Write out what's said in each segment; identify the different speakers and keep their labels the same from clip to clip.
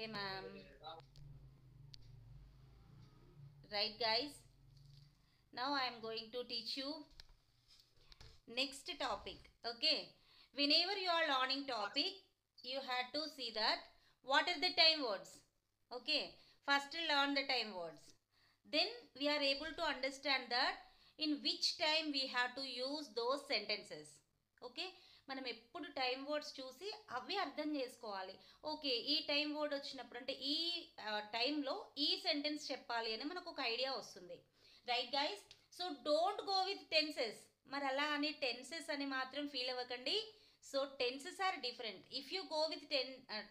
Speaker 1: Okay, ma'am. Right, guys. Now I am going to teach you next topic. Okay. Whenever you are learning topic, you have to see that what are the time words. Okay. First learn the time words. Then we are able to understand that in which time we have to use those sentences. Okay, మనం ఎప్పుడు time words చూసి అవి అర్థం చేసుకోవాలి. Okay, ఈ time word వచ్చినప్పుడు అంటే ఈ టైంలో ఈ సెంటెన్స్ చెప్పాలి అని మనకు ఒక ఐడియా వస్తుంది. Right guys? So don't go with tenses. మరి అలా అని టెన్సెస్ అని మాత్రం ఫీల్ అవ్వకండి. So tenses are different. If you go with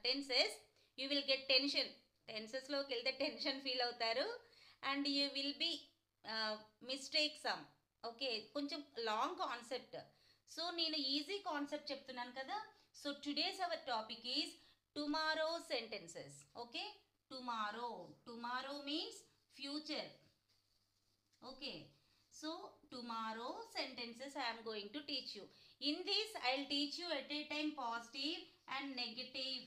Speaker 1: tenses you will get tension. టెన్సెస్లోకి వెళ్తే టెన్షన్ ఫీల్ అవుతారు and you will be mistake some. Okay, కొంచెం లాంగ్ కాన్సెప్ట్. సో నేను ఈజీ కాన్సెప్ట్ చెప్తున్నాను కదా. So today's our topic is tomorrow sentences. Okay, tomorrow. Tomorrow means future. Okay, so tomorrow sentences I am going to teach you. In this I will teach you at a time positive and negative.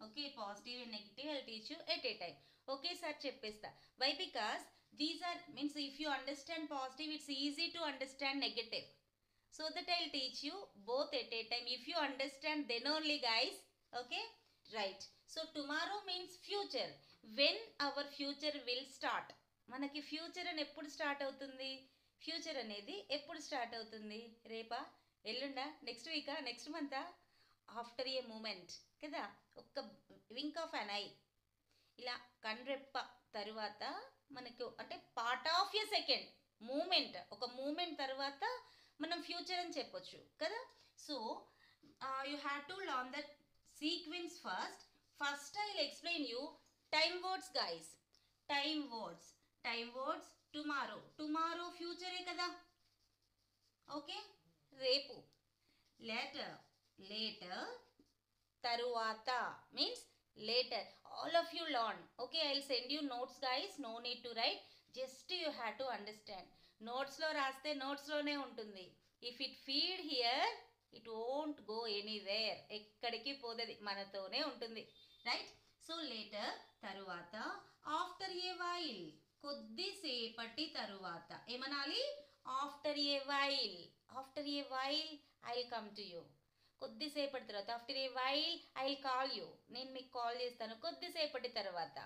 Speaker 1: Okay, positive and negative I teach you at a time. Okay sir చెప్పేస్తా. Why? Because these are means if you understand positive it's easy to understand negative. So that I will teach you both at a time. If you understand then only guys. Okay, right. So tomorrow means future. When our future will start. మనకి future అని ఎప్పుడు start అవుతుంది? Future అనేది ఎప్పుడు start అవుతుంది? రేపా, ఎల్లుండా, next వీకా, నెక్స్ట్ మంతా? ఆఫ్టర్ ఏ మూమెంట్ కదా, ఒక్క వింక్ ఆఫ్ అన్ ఐ, ఇలా కన్రెప్ప తరువాత మనకు అంటే part of a second moment, ఒక మూమెంట్ తర్వాత మనం ఫ్యూచర్ అని చెప్పొచ్చు కదా. So you have to learn that sequence first. First I will explain you time words guys. Time words. Time words tomorrow. Tomorrow ఫ్యూచరే కదా. ఓకే, రేపు. లేటర్. లేటర్. తరువాత means later. All of you learn. Okay, I will send you notes guys. No need to write. Just you have to understand. Notes లో రాస్తే notes లోనే ఉంటుంది. If it feed here, it won't go anywhere. ఎక్కడికి పోదది, మనతోనే ఉంటుంది. Right? So later తరువాత. After a while, కొద్దిసేపటి తరువాత. ఏమనాలి? After a while. After a while I will come to you. కొద్దిసేపటి తర్వాత. After a while I will call you. నేను మీకు కాల్ చేస్తాను కొద్దిసేపటి తర్వాత.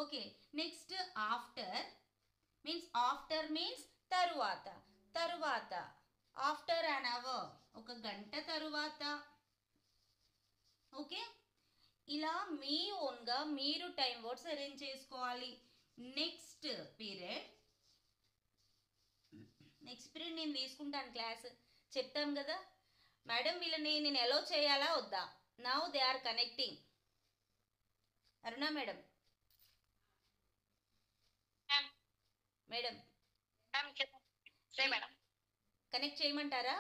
Speaker 1: Okay, next after means. After means తరువాత. తరువాత. ఆఫ్టర్ అన్ అవర్, ఒక గంట తరువాత. ఓకే, ఇలా మీ ఓన్గా మీరు టైం వర్డ్స్ అరేంజ్ చేసుకోవాలి. Next period. నెక్స్ట్ పీరియడ్ నేను తీసుకుంటాను క్లాస్, చెప్తాం కదా. మేడం వీళ్ళని నేను ఎలా చేయాలా వద్దా? Now they are connecting. Aruna madam. Madam connect చేయమంటారా?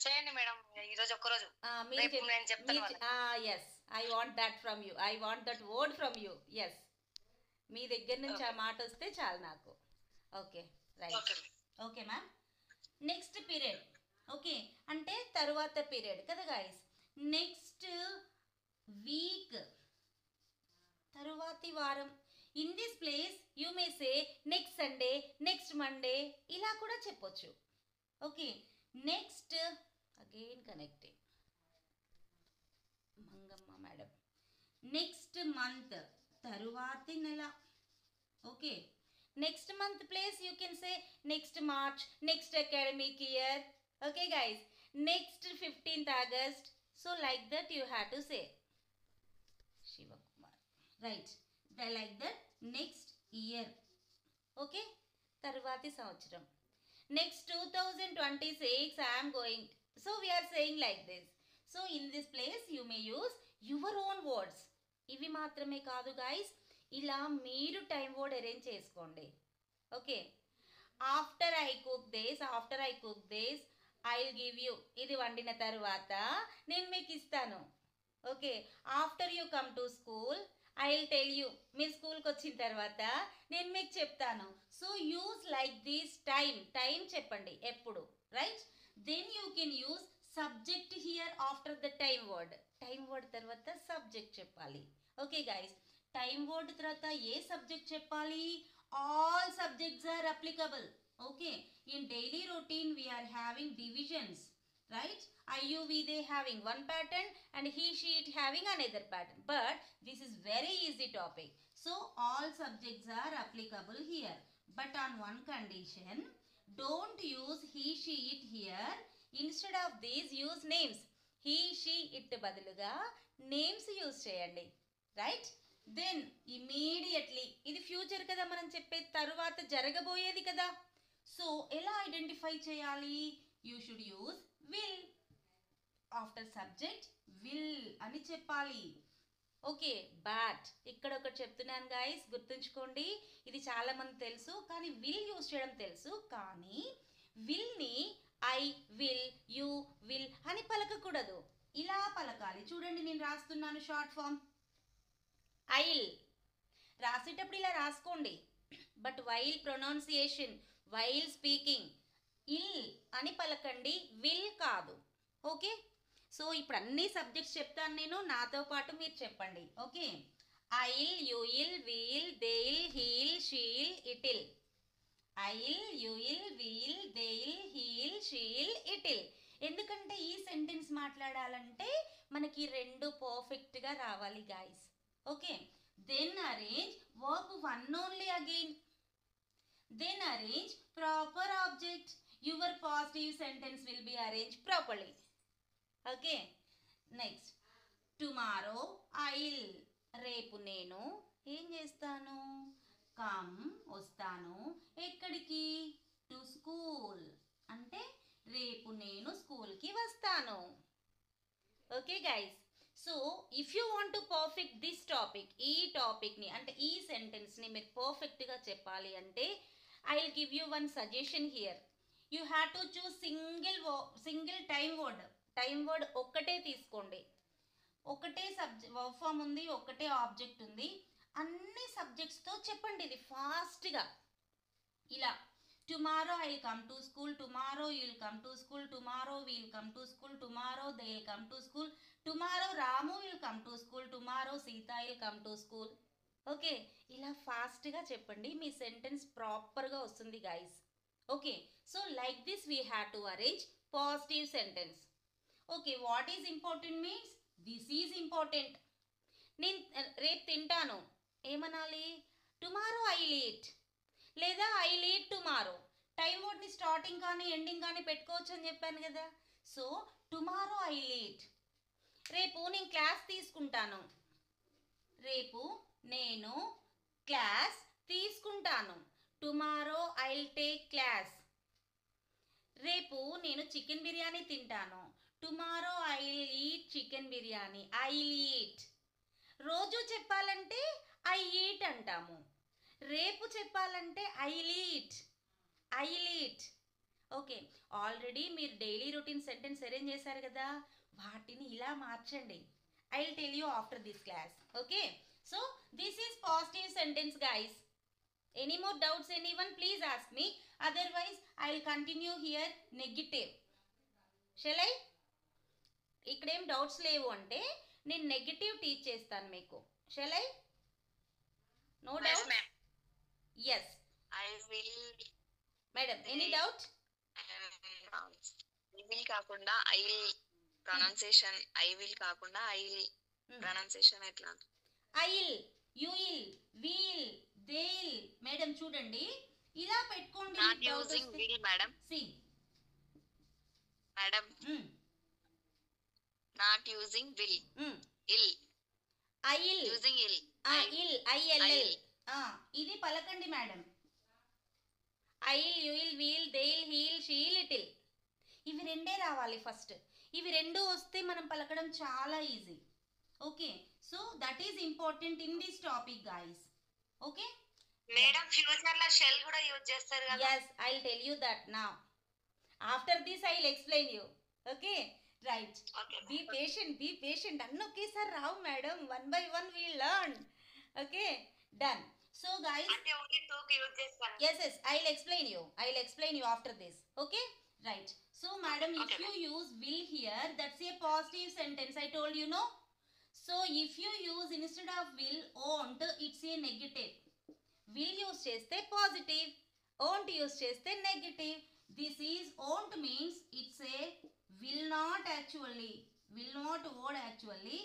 Speaker 2: చేయండి మేడం, ఈరోజు ఒక్కరోజు.
Speaker 1: Yes, I want that from you. I want that word from you. Yes, మీ దగ్గర నుంచి ఆ మాట వస్తే చాలు నాకు. Okay, right. Okay ma'am. Next period. Okay, అంటే తరువాత పీరియడ్ కదా గైస్. నెక్స్ట్ వీక్, తరువాతి వారం. In this place you may say next Sunday, next Monday, ఇలా కూడా చెప్పొచ్చు. Okay, next again connecting Mangamma madam. Next month, తరువాతి నెల. Okay, next month place you can say next March, next academic year. Okay guys, next 15th August. So like that you have to say. Shiva Kumar. Right. They like that next year. Okay. Tarvati Samvatsaram. Next 2026 I am going. So we are saying like this. So in this place you may use your own words. ఇవి మాత్రమే కాదు guys. ఇలా మీరు time word arrange చేసుకోండి. Okay, after I cook this. After I cook this I will give you. ఇది వండిన తర్వాత నేను మీకు ఇస్తాను. Okay, after you come to school I will tell you. మీరు స్కూల్కి వచ్చిన తర్వాత నేను మీకు చెప్తాను. So use like this time. Time చెప్పండి ఎప్పుడు. Right? Then you can use subject here after the time word. Time word తర్వాత సబ్జెక్ట్ చెప్పాలి. ఓకే గైస్, టైం వర్డ్ తర్వాత ఏ సబ్జెక్ట్ చెప్పాలి? All subjects are applicable. Okay, in daily routine we are having divisions, right? IUV they having one pattern and he she it having another pattern, but this is very easy topic, so all subjects are applicable here, but on one condition, don't use he she it here. Instead of these use names. He she it బదులుగా names use చేయండి, right? Then immediately, ఇది future కదా, మనం చెప్పే తరువాత జరగబోయేది కదా. So ఎలా ఐడెంటిఫై చేయాలి? You should use will. After subject will అని చెప్పాలి. ఓకే, బట్ ఇక్కడ ఒకటి చెప్తున్నాను గైస్, గుర్తుంచుకోండి. ఇది చాలా మంది తెలుసు, కానీ విల్ యూజ్ చేయడం తెలుసు, కానీ విల్ని ఐ విల్, యూ విల్ అని పలకకూడదు, ఇలా పలకాలి. చూడండి, నేను రాస్తున్నాను షార్ట్ ఫామ్ ఐల్. రాసేటప్పుడు ఇలా రాసుకోండి, but while pronunciation, while speaking ill అని పలకండి, విల్ కాదు. ఓకే, సో ఇప్పుడు అన్ని సబ్జెక్ట్స్ చెప్తాను నేను, నాతో పాటు మీరు చెప్పండి. Okay, I'll, you'll, we'll, they'll, he'll, she'll, it'll. I'll, you'll, we'll, they'll, he'll, she'll, it'll. ఎందుకంటే ఈ సెంటెన్స్ మాట్లాడాలంటే మనకి రెండు పర్ఫెక్ట్గా రావాలి guys. Okay, then arrange verb one only again. Then arrange proper object. Your positive sentence will be arranged properly. Okay. Next. Tomorrow I'll. రేపు నేను ఏం చేస్తాను? కమ్, వస్తాను. ఎక్కడికి? To school. అంటే రేపు నేను స్కూల్కి వస్తాను. Okay guys, so if you want to perfect this topic, ఈ టాపిక్ని అంటే ఈ సెంటెన్స్ని మీరు పర్ఫెక్ట్గా చెప్పాలి అంటే I will give you one suggestion here. You have to choose single time word. Time word ఒక్కటే తీసుకోండి. ఒకటే వర్బ్ ఫామ్ ఉంది, ఒకటే ఆబ్జెక్ట్ ఉంది. అన్ని సబ్జెక్ట్స్తో చెప్పండి ఇది ఫాస్ట్గా. ఇలా tomorrow I will come to school, tomorrow you will come to school, tomorrow we will come to school, tomorrow they will come to school, tomorrow Ramu will come to school, tomorrow Sita will come to school. Okay, ఇలా ఫాస్ట్గా చెప్పండి, మీ sentence ప్రాపర్గా వస్తుంది guys. Okay, so like this we have to arrange positive sentence. Okay, what is important means this is important. నేను రేపు తింటాను ఏమనాలి? Tomorrow I will eat, లేదా I will eat tomorrow. Time వర్డ్ని స్టార్టింగ్ కానీ ఎండింగ్ కానీ పెట్టుకోవచ్చు అని చెప్పాను కదా. So tomorrow I will eat. రేపు నేను క్లాస్ తీసుకుంటాను. రేపు నేను క్లాస్ తీసుకుంటాను. Tomorrow I will take class. రేపు నేను చికెన్ బిర్యానీ తింటాను. Tomorrow I will eat chicken biryani. I will eat. రోజు చెప్పాలంటే ఐ ఈట్ అంటాము. రేపు చెప్పాలంటే I will eat. I will eat. Okay, already మీరు డైలీ రొటీన్ సెంటెన్స్ అరేంజ్ చేశారు కదా, వాటిని ఇలా మార్చండి. I will tell you after this class. Okay, so this is positive sentence guys. Any more doubts anyone? Please ask me, otherwise I will continue here negative. Shall I? ఇక్కడేం doubts లేవు అంటే నేను negative teach చేస్తాను మీకు. Shall I? No doubt? Yes.
Speaker 2: I will.
Speaker 1: Madam, any doubt?
Speaker 2: I will కాకుండా I will pronunciation, I will కాకుండా I will pronunciation ఎట్లా?
Speaker 1: I will, you will, we will, they will. Madam చూడండి, ఇలా పెట్టుకోండి.
Speaker 2: Not using will, madam.
Speaker 1: See.
Speaker 2: Madam. Not using will. Ill.
Speaker 1: I will.
Speaker 2: Using ill.
Speaker 1: Ill, I-L-L. ఇది పలకండి madam. I will, you will, we will, they will, he will, she will, it will. ఇవి రెండే రావాలి first. ఇవి రెండు వస్తే మనం పలకడం చాలా easy. Okay, so that is important in this topic guys. Okay
Speaker 2: madam, future లో షెల్ కూడా యూజ్ చేస్తారు కదా.
Speaker 1: yes, I will tell you that now. After this I will explain you. Okay, right.
Speaker 2: Okay,
Speaker 1: be patient. అన్నీ ఒకేసారి రావు madam, one by one we will learn. Okay, done. So guys,
Speaker 2: అంటే only 2 కి use చేస్తారు.
Speaker 1: yes, I will explain you after this. Okay, right. So madam, if
Speaker 2: Okay,
Speaker 1: you use will here, that's a positive sentence. I told you, no? So if you use instead of will won't, it's a negative. Will use cheste positive, won't use cheste negative. This is won't means it's a will not actually, will not word actually.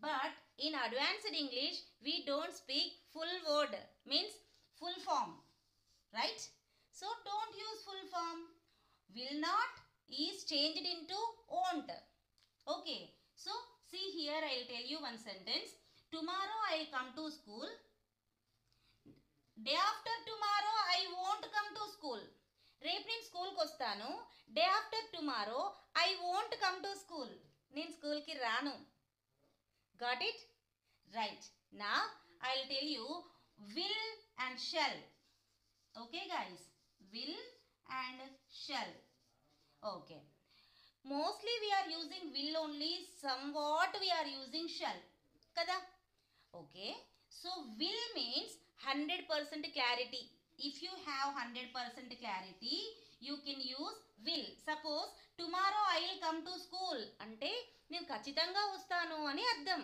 Speaker 1: But in advanced English we don't speak full word, means full form, right? So don't use full form. Will not is changed into won't. Okay, so see here, I'll tell you one sentence. Tomorrow I'll come to school. Day after tomorrow I won't come to school. రేపు నేను స్కూల్కి వస్తాను. Day after tomorrow I won't come to school. నేను స్కూల్కి రాను. Got it? Right. నా I will tell you will and shall. Okay guys, will and shall. Okay, mostly we are using will only, somewhat we are using shall kada. Okay, so will means 100% clarity. If you have 100% clarity you can use will. Suppose tomorrow I will come to school అంటే నేను ఖచ్చితంగా వస్తాను అని అర్థం.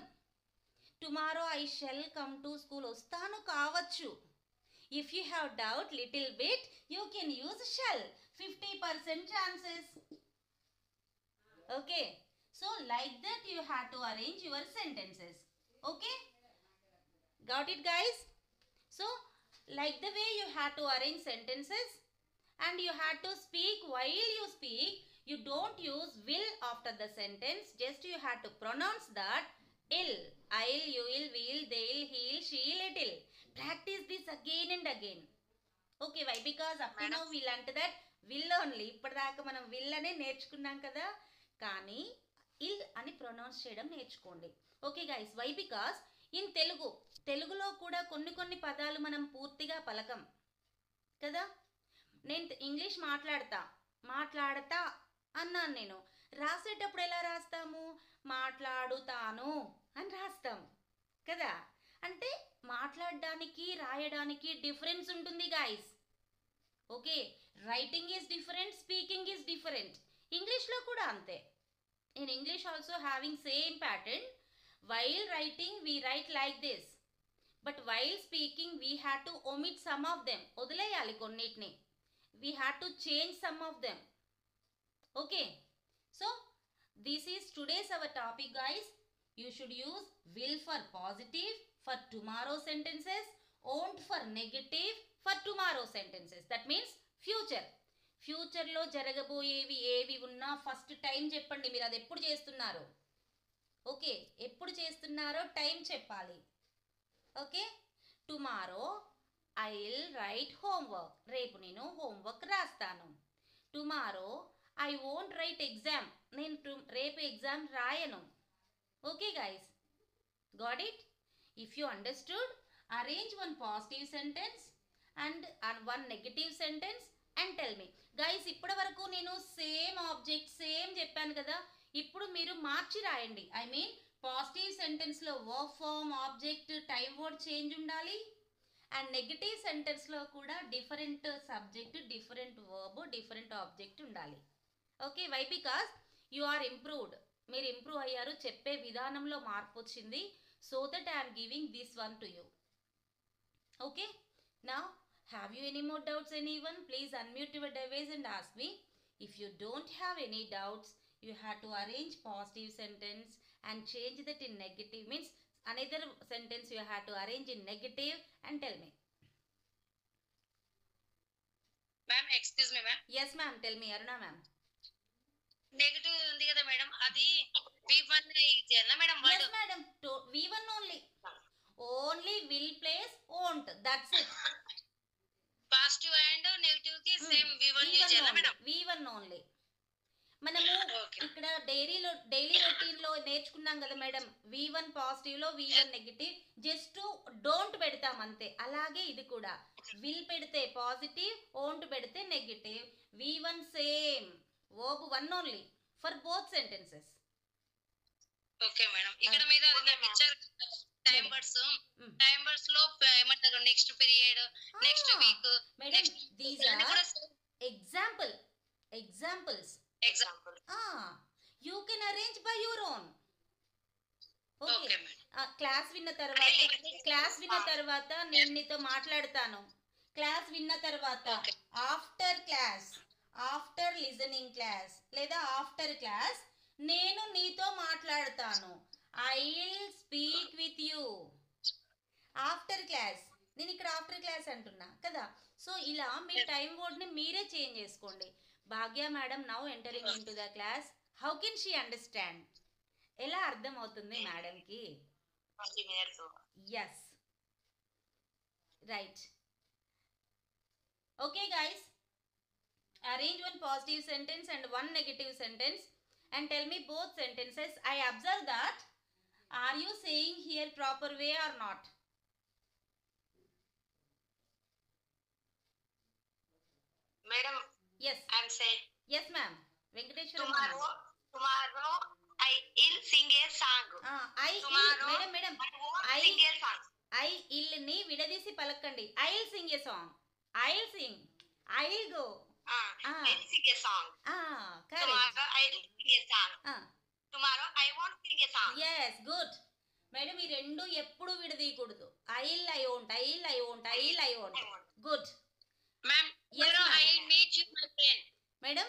Speaker 1: tomorrow I shall come to school, వస్తాను కావచ్చు. if you have doubt little bit you can use shall, 50% chances. Okay, so like that you have to arrange your sentences. Okay, got it guys? So like the way you have to arrange sentences, and you have to speak. While you speak you don't use will after the sentence, just you have to pronounce that ill, I'll, you will, will, they'll, he'll, she'll, it'll. Practice this again and again. Okay, why? Because up to now we learnt that will only. ఇప్పటిదాకా మనం will అనే నేర్చుకున్నాం కదా, కానీ ఇల్ అని pronounce చేయడం నేర్చుకోండి. Okay guys, why? Because in తెలుగులో కూడా కొన్ని పదాలు మనం పూర్తిగా పలకం కదా. నేను ఇంగ్లీష్ మాట్లాడతా అన్నాను, నేను రాసేటప్పుడు ఎలా రాస్తాము? మాట్లాడుతాను అని రాస్తాం కదా. అంటే మాట్లాడడానికి రాయడానికి డిఫరెన్స్ ఉంటుంది guys. Okay, writing is different, speaking is different. ఇంగ్లీష్లో కూడా అంతే. In English also having same pattern. While writing we write like this, but while speaking we have to omit some of them, వదిలేయాలి కొన్నిటిని. We have to change some of them. Okay, so this is today's our topic guys. You should use will for positive for tomorrow sentences, won't for negative for tomorrow sentences. That means future. ఫ్యూచర్లో జరగబోయేవి ఏవి ఉన్నా first time చెప్పండి. మీరు అది ఎప్పుడు చేస్తున్నారు? Okay, ఎప్పుడు చేస్తున్నారో టైం చెప్పాలి. Okay, tomorrow I will write homework, రేపు నేను హోంవర్క్ రాస్తాను. Tomorrow I won't write exam, నేను రేపు ఎగ్జామ్ రాయను. Okay guys, got it? If you understood, arrange one positive sentence and one negative sentence and tell me. Guys, ఇప్పటి వరకు నేను same object same చెప్పాను కదా, ఇప్పుడు మీరు మార్చి రాయండి. ఐ మీన్ పాజిటివ్ సెంటెన్స్లో verb form, object, time word change ఉండాలి. అండ్ నెగటివ్ సెంటెన్స్లో కూడా different subject, different verb, different object ఉండాలి. Okay, why? Because you are improved. మీరు ఇంప్రూవ్ అయ్యారు, చెప్పే విధానంలో మార్పు వచ్చింది. So that I'm giving this one to you. Okay, now have you any more doubts anyone? Please unmute your device and ask me. If you don't have any doubts, you have to arrange positive sentence and change that in negative, means another sentence you have to arrange in negative and tell me.
Speaker 2: Ma'am, excuse me ma'am.
Speaker 1: Yes ma'am, tell me. Aruna ma'am.
Speaker 2: Negative ఉంది కదా madam, అది V1 ఇదేనా madam?
Speaker 1: Yes madam, V1 only. Only will place won't, that's it.
Speaker 2: Positive and negative కి same V1 use చేయాలా madam?
Speaker 1: V1 only. మనము ఇక్కడ daily routine లో నేర్చుకున్నాం కదా మేడం, V1 పాజిటివ్ లో V1 నెగటివ్, జస్ట్ డోంట్ పెడతాం అంతే. అలాగే ఇది కూడా విల్ పెడితే పాజిటివ్, ఓంట్ పెడితే negative. V1 same, verb 1 only for both sentences.
Speaker 2: Okay madam, ఇక్కడ మీరు అది నాకు ఇచ్చారు టైం వర్డ్స్ లో ఏమంటారు? Next period, next week,
Speaker 1: madam these are examples.
Speaker 2: Example.
Speaker 1: You can arrange by your own.
Speaker 2: Okay,
Speaker 1: okay
Speaker 2: madam.
Speaker 1: Class విన్న
Speaker 2: Really?
Speaker 1: తర్వాత నేను నీతో మాట్లాడతాను. క్లాస్ విన్న తర్వాత
Speaker 2: Okay.
Speaker 1: ఆఫ్టర్ లిజనింగ్ క్లాస్ లేదా ఆఫ్టర్ క్లాస్ నేను నీతో మాట్లాడతాను. I will speak with you after class. నేను ఇక్కడ ఆఫ్టర్ క్లాస్ అంటున్నా కదా. సో ఇలా మీ టైం వర్డ్ని మీరే చేంజ్ చేసుకోండి. Bhagya madam now entering in to the class. How can she understand? ఎలా అర్థం అవుతుంది మేడంకి?
Speaker 2: 20 minutes over.
Speaker 1: Yes right. Okay guys, arrange one positive sentence and one negative sentence and tell me both sentences. I observe that. Are you saying here proper way or not?
Speaker 2: Madam,
Speaker 1: Yes.
Speaker 2: I'm saying
Speaker 1: Yes, ma'am. Venkateshwara
Speaker 2: tomorrow I will sing a song.
Speaker 1: Tomorrow, madam,
Speaker 2: I won't sing a song.
Speaker 1: I will ని విడదీసి పలకండి. I will sing a song. I will sing. I will go.
Speaker 2: I'll sing a song.
Speaker 1: Correct.
Speaker 2: Tomorrow I will sing a song. Tomorrow I won't sing a song.
Speaker 1: Yes, good. Madam ఈ రెండు ఎప్పుడు విడదీయకూడదు. I will, I won't, I will, I won't, I will, I won't. Good.
Speaker 2: Ma'am,
Speaker 1: Yes,
Speaker 2: tomorrow
Speaker 1: ma'am.
Speaker 2: I will meet you, my friend.
Speaker 1: Madam?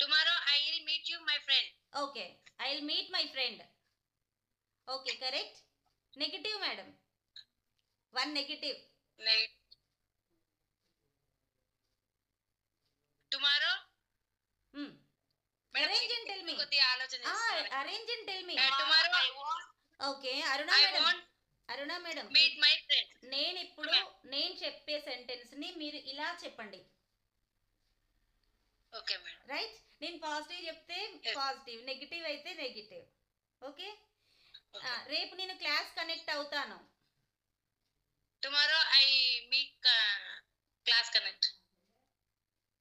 Speaker 2: Tomorrow I will meet you, my friend.
Speaker 1: Okay. I will meet my friend. Okay, correct. Negative, madam. One negative.
Speaker 2: Tomorrow?
Speaker 1: Arrange and tell me. Arrange and tell me.
Speaker 2: Tomorrow I won't.
Speaker 1: Okay, Aruna madam.
Speaker 2: Meet my friend.
Speaker 1: నేను చెప్పే sentence ని మీరు ఇలా చెప్పండి.
Speaker 2: Okay madam.
Speaker 1: Right? నేను positive చెప్తే positive, negative అయితే negative. Okay? రేపు నేను క్లాస్ కనెక్ట్ అవుతాను.
Speaker 2: Tomorrow I meet class connect.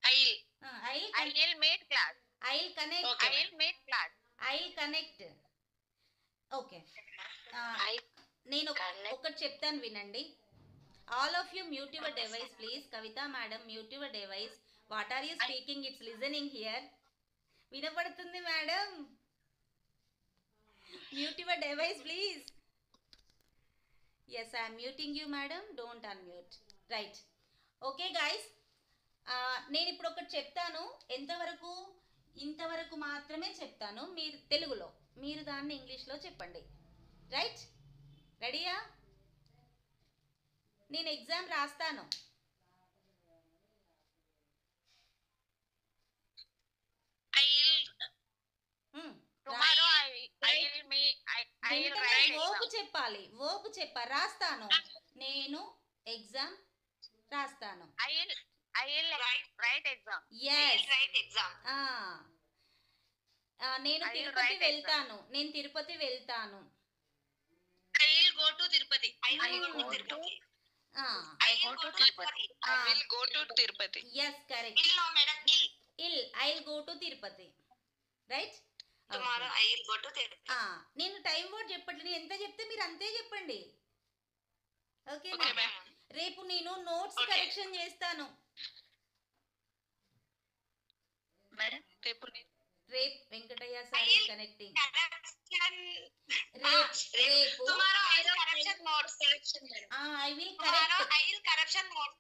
Speaker 2: I will meet class.
Speaker 1: I will connect.
Speaker 2: Okay. I will meet class.
Speaker 1: I will connect. Okay. నేను ఒకటి చెప్తాను వినండి. All of you mute your device please. Kavitha madam mute your device. What are you speaking? It's listening here. వినపడుతుంది madam. Mute your device please. Yes, I'm muting you madam. Don't unmute. Right. Okay guys, నేను ఇప్పుడు ఒకటి చెప్తాను. ఎంతవరకు? ఇంతవరకు మాత్రమే చెప్తాను. మీరు తెలుగులో, మీరు దాన్ని ఇంగ్లీష్లో చెప్పండి. రైట్? రెడీయా? నేను ఎగ్జామ్ రాస్తాను. చెప్పాలి. ఓపు చెప్పాలి. రాస్తాను. నేను ఎగ్జామ్ రాస్తాను.
Speaker 2: I will write exam.
Speaker 1: Yes.
Speaker 2: I will write exam.
Speaker 1: నేను తిరుపతి వెళ్తాను. నేను తిరుపతి వెళ్తాను.
Speaker 2: I will go to Tirupati. I will go to Tirupati. I will go to Tirupati. I will go to Tirupati.
Speaker 1: Yes, correct.
Speaker 2: Ill no madam.
Speaker 1: Ill. I will go to Tirupati. Right?
Speaker 2: Tomorrow I will go to Tirupati.
Speaker 1: నేను time word చెప్పట్లేదు. ఎంత చెప్తే మీరు అంతే చెప్పండి. Okay? రేపు నేను notes correction చేస్తాను.
Speaker 2: మేడం రేపు
Speaker 1: వెంకటయ్య సార్ కనెక్టింగ్. రేపు
Speaker 2: tomorrow I will correction notes.
Speaker 1: I will correct.
Speaker 2: Tomorrow I will correction notes.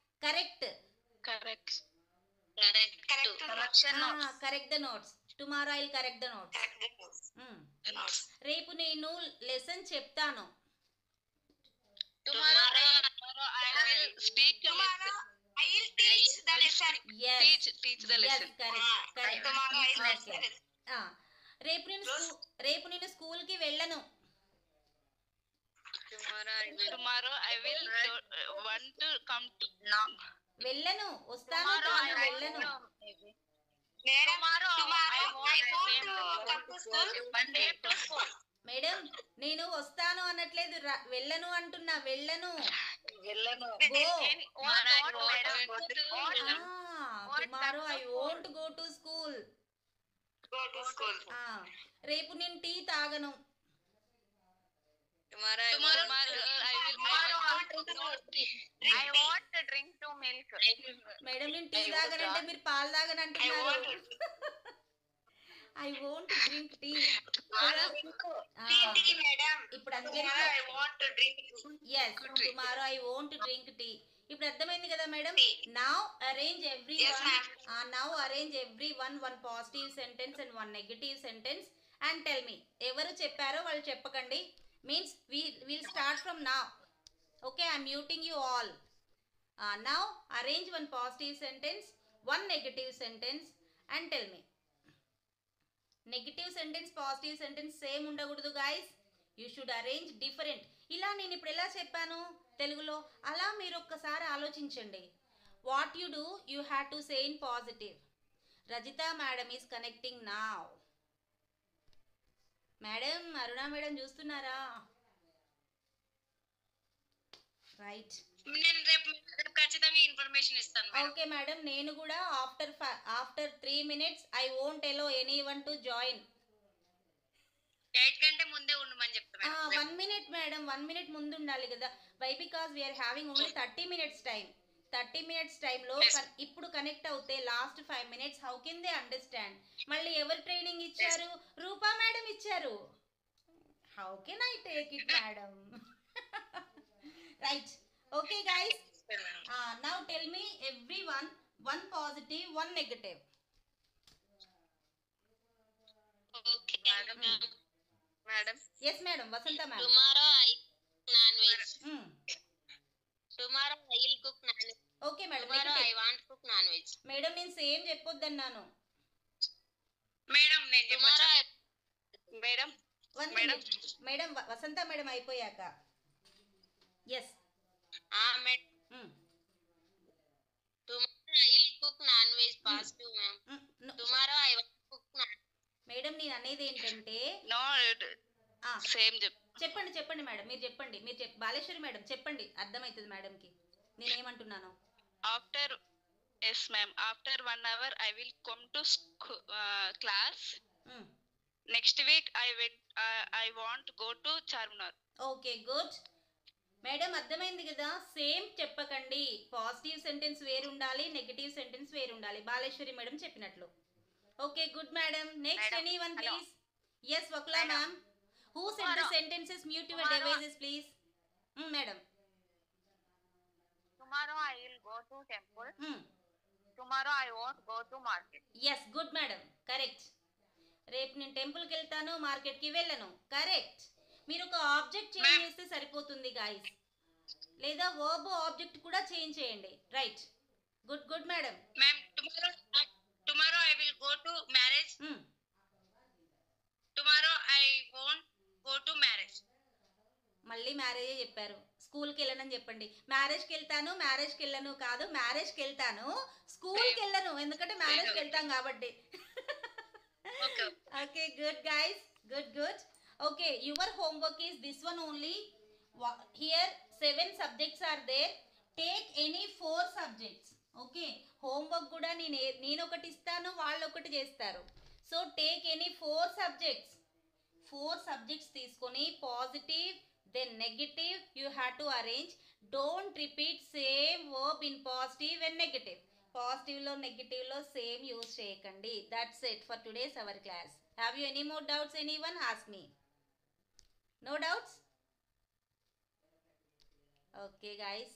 Speaker 1: Correct the notes. Tomorrow I will correct the notes. రేపు నేను లెసన్ చెప్తాను.
Speaker 2: Tomorrow I will speak. Tomorrow I will teach the lesson.
Speaker 1: Yes.
Speaker 2: Teach the lesson.
Speaker 1: Yes, correct.
Speaker 2: Tomorrow I will teach the lesson.
Speaker 1: రేపు నేను school కి వెళ్ళను.
Speaker 2: Tomorrow I will want to come to now.
Speaker 1: వెళ్ళను. వస్తాను కాదు, వెళ్ళను.
Speaker 2: Tomorrow I want to come to school. Monday to school.
Speaker 1: Madam నేను వస్తాను అనట్లేదు, వెళ్ళను అంటున్నా. వెళ్ళను. Tomorrow I won't go to school. రేపు నేను టీ తాగను.
Speaker 2: Tomorrow I will I want to drink to milk.
Speaker 1: Madam నేను టీ తాగనంటే మీరు పాలు తాగనంటున్నారు. I want drink tea. ఇప్పుడు yes tomorrow I want drink tea. ఇప్పుడు అర్థమైంది కదా madam. Now arrange every one positive sentence and one negative sentence and tell me. ఎవరు చెప్పారో వాళ్ళు చెప్పకండి. Means will start from now. Okay, I'm muting you all. Now arrange one positive sentence, one negative sentence and tell me. Negative sentence positive sentence same ఉండకూడదు guys. You should arrange different. ఇలా నేను ఇప్పుడు ఎలా చెప్పాను తెలుగులో, అలా మీరు ఒక్కసారి ఆలోచించండి. What you do, you have to say in positive. Rajitha madam is connecting now. Madam Aruna madam చూస్తున్నారా? రైట్.
Speaker 2: నేను రేపు ఖచ్చితంగా ఇన్ఫర్మేషన్ ఇస్తాను.
Speaker 1: ఓకే మేడం, నేను కూడా after 3 minutes I won't allow anyone to join.
Speaker 2: 8 కంటే ముందే ఉండమని చెప్తాను.
Speaker 1: 1 minute మేడం, 1 minute ముందు ఉండాలి కదా. Why because we're having only 30 minutes time. 30 minutes టైంలో ఇప్పుడు కనెక్ట్ అవుతే last 5 minutes how can they understand? మళ్ళీ ఎవరు ట్రైనింగ్ ఇచ్చారు? రూపా మేడం ఇచ్చారు. How can I take it madam? Right. Okay guys, now tell me everyone one positive, one negative.
Speaker 2: Okay madam. Madam.
Speaker 1: Yes madam, Vasanta ma'am.
Speaker 2: Tomorrow I non-veg. Tomorrow I will cook non-veg.
Speaker 1: Okay madam.
Speaker 2: Tomorrow I want cook non-veg.
Speaker 1: Madam నేను same చెప్పొద్దన్నాను.
Speaker 2: Madam నేను tomorrow madam
Speaker 1: madam వసంత madam అయిపోయాక. yes
Speaker 2: madam. Tomorrow I will cook non-veg positive ma'am. Tomorrow I want cook non-veg.
Speaker 1: Madam నేను అనేది ఏంటంటే
Speaker 2: no same
Speaker 1: చెప్పండి madam, మీరు చెప్పండి. Baleswari madam చెప్పండి, అర్థమవుతుంది మేడంకి నేను ఏమంటున్నాను.
Speaker 3: After yes ma'am, after 1 hour I will come to class. Next week I want go to Charminar.
Speaker 1: Okay good madam, అర్థమైంది కదా. సేమ్ చెప్పకండి. పాజిటివ్ సెంటెన్స్ వేరు ఉండాలి, నెగటివ్ సెంటెన్స్ వేరు ఉండాలి, బాలేశ్వరి మేడం చెప్పినట్లు. Okay good madam. Next anyone please. yes Vakula ma'am. who said the sentences? mute your devices please. Madam.
Speaker 2: Tomorrow I will go to temple. Tomorrow I won't go to market.
Speaker 1: yes good madam, correct. రేపు నేను టెంపుల్కి వెళ్తాను, మార్కెట్కి వెళ్ళను. Correct. మీరు ఒక object change చేస్తే సరిపోతుంది గాయస్, లేదా వర్బ్ ఆబ్జెక్ట్ కూడా చేంజ్ చేయండి. Right. Good madam.
Speaker 2: Ma'am tomorrow I will go to marriage. Tomorrow I won't go to marriage.
Speaker 1: మళ్ళీ మ్యారేజే చెప్పారు. స్కూల్కి వెళ్ళనని చెప్పండి. మ్యారేజ్కి వెళ్తాను, మ్యారేజ్కి వెళ్ళను కాదు, మ్యారేజ్కి వెళ్తాను, స్కూల్కి వెళ్ళను, ఎందుకంటే మ్యారేజ్కి వెళ్తాం కాబట్టి. Okay good guys, good. Okay, your homework is this one only. Here 7 subjects are there. Take any 4 subjects. Okay, homework కూడా నేను ఒకటి ఇస్తాను, వాళ్ళు ఒకటి చేస్తారు. So take any 4 subjects. 4 subjects తీసుకొని positive then negative you have to arrange. Don't repeat same verb in positive and negative. పాజిటివ్లో నెగటివ్లో సేమ్ యూజ్ చేయకండి. That's it for today's our class. Have you any more doubts? Anyone ask me. No doubts? Okay guys.